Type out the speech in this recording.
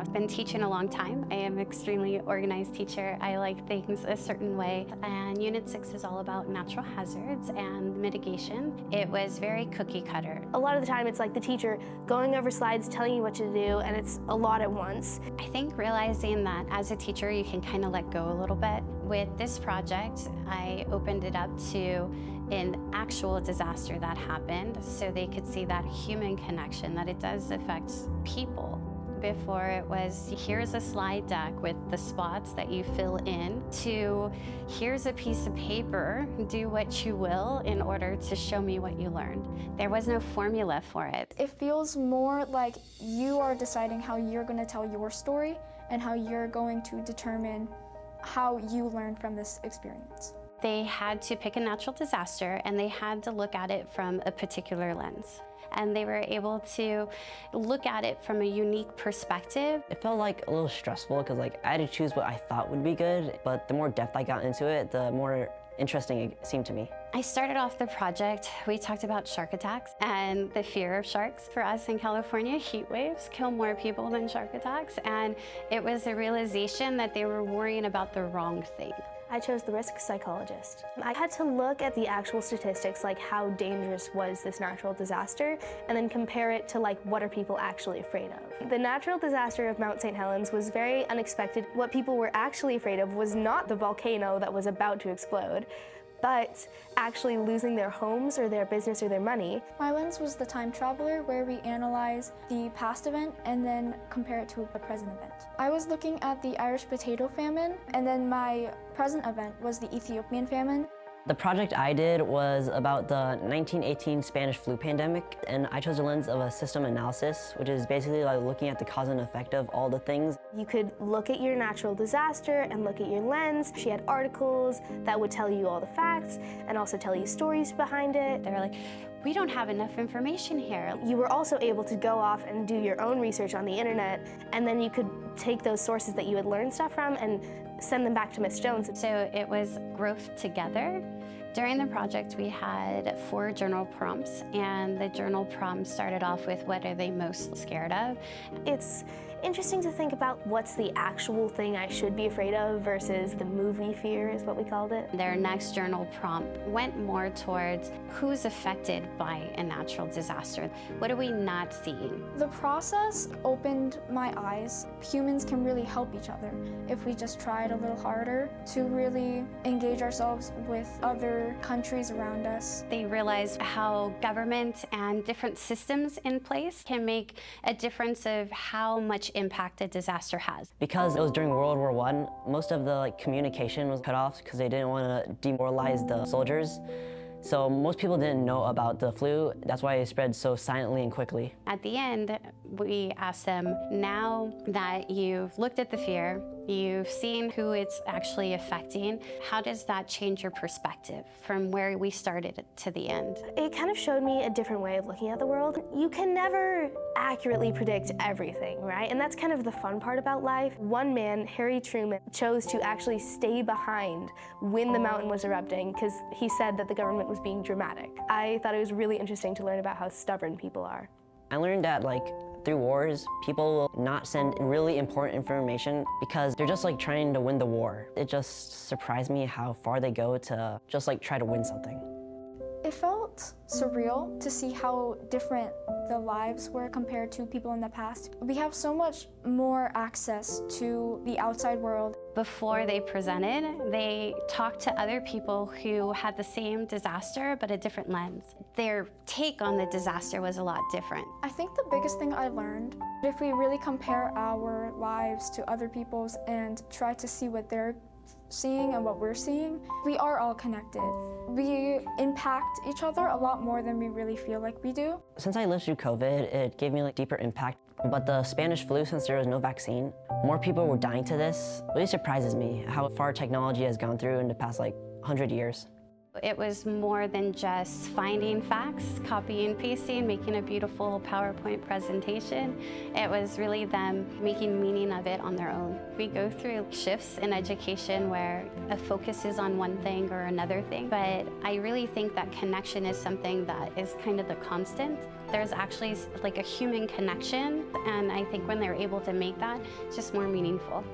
I've been teaching a long time. I am an extremely organized teacher. I like things a certain way. And Unit 6 is all about natural hazards and mitigation. It was very cookie cutter. A lot of the time it's like the teacher going over slides, telling you what to do, and it's a lot at once. I think realizing that as a teacher you can kind of let go a little bit. With this project, I opened it up to an actual disaster that happened so they could see that human connection, that it does affect people. Before it was, here's a slide deck with the spots that you fill in, to here's a piece of paper, do what you will in order to show me what you learned. There was no formula for it. It feels more like you are deciding how you're going to tell your story and how you're going to determine how you learn from this experience. They had to pick a natural disaster and they had to look at it from a particular lens. And they were able to look at it from a unique perspective. It felt like a little stressful because I had to choose what I thought would be good, but the more depth I got into it, the more interesting it seemed to me. I started off the project, we talked about shark attacks and the fear of sharks. For us in California, heat waves kill more people than shark attacks, and it was a realization that they were worrying about the wrong thing. I chose the risk psychologist. I had to look at the actual statistics, like how dangerous was this natural disaster, and then compare it to what are people actually afraid of. The natural disaster of Mount St. Helens was very unexpected. What people were actually afraid of was not the volcano that was about to explode, but actually losing their homes or their business or their money. My lens was the time traveler, where we analyze the past event and then compare it to a present event. I was looking at the Irish potato famine, and then my present event was the Ethiopian famine. The project I did was about the 1918 Spanish flu pandemic, and I chose a lens of a system analysis, which is basically looking at the cause and effect of all the things. You could look at your natural disaster and look at your lens. She had articles that would tell you all the facts and also tell you stories behind it. They were like, we don't have enough information here. You were also able to go off and do your own research on the internet, and then you could take those sources that you had learned stuff from and send them back to Miss Jones. So it was growth together. During the project, we had 4 journal prompts, and the journal prompts started off with what are they most scared of. It's interesting to think about what's the actual thing I should be afraid of versus the movie fear is what we called it. Their next journal prompt went more towards who's affected by a natural disaster. What are we not seeing? The process opened my eyes. Humans can really help each other if we just tried a little harder to really engage ourselves with other countries around us. They realized how government and different systems in place can make a difference of how much impact a disaster has. Because it was during World War I, most of the communication was cut off because they didn't want to demoralize the soldiers. So most people didn't know about the flu. That's why it spread so silently and quickly. At the end, we asked them, now that you've looked at the fear, you've seen who it's actually affecting, how does that change your perspective from where we started to the end? It kind of showed me a different way of looking at the world. You can never accurately predict everything, right? And that's kind of the fun part about life. One man, Harry Truman, chose to actually stay behind when the mountain was erupting because he said that the government was being dramatic. I thought it was really interesting to learn about how stubborn people are. I learned that through wars, people will not send really important information because they're just trying to win the war. It just surprised me how far they go to just try to win something. It felt surreal to see how different the lives were compared to people in the past. We have so much more access to the outside world. Before they presented, they talked to other people who had the same disaster but a different lens. Their take on the disaster was a lot different. I think the biggest thing I learned, if we really compare our lives to other people's and try to see what they're seeing and what we're seeing, we are all connected. We impact each other a lot more than we really feel like we do. Since I lived through COVID, it gave me deeper impact. But the Spanish flu, since there was no vaccine, more people were dying to this. It really surprises me how far technology has gone through in the past 100 years. It was more than just finding facts, copying and pasting, making a beautiful PowerPoint presentation. It was really them making meaning of it on their own. We go through shifts in education where a focus is on one thing or another thing, but I really think that connection is something that is kind of the constant. There's actually like a human connection, and I think when they're able to make that, it's just more meaningful.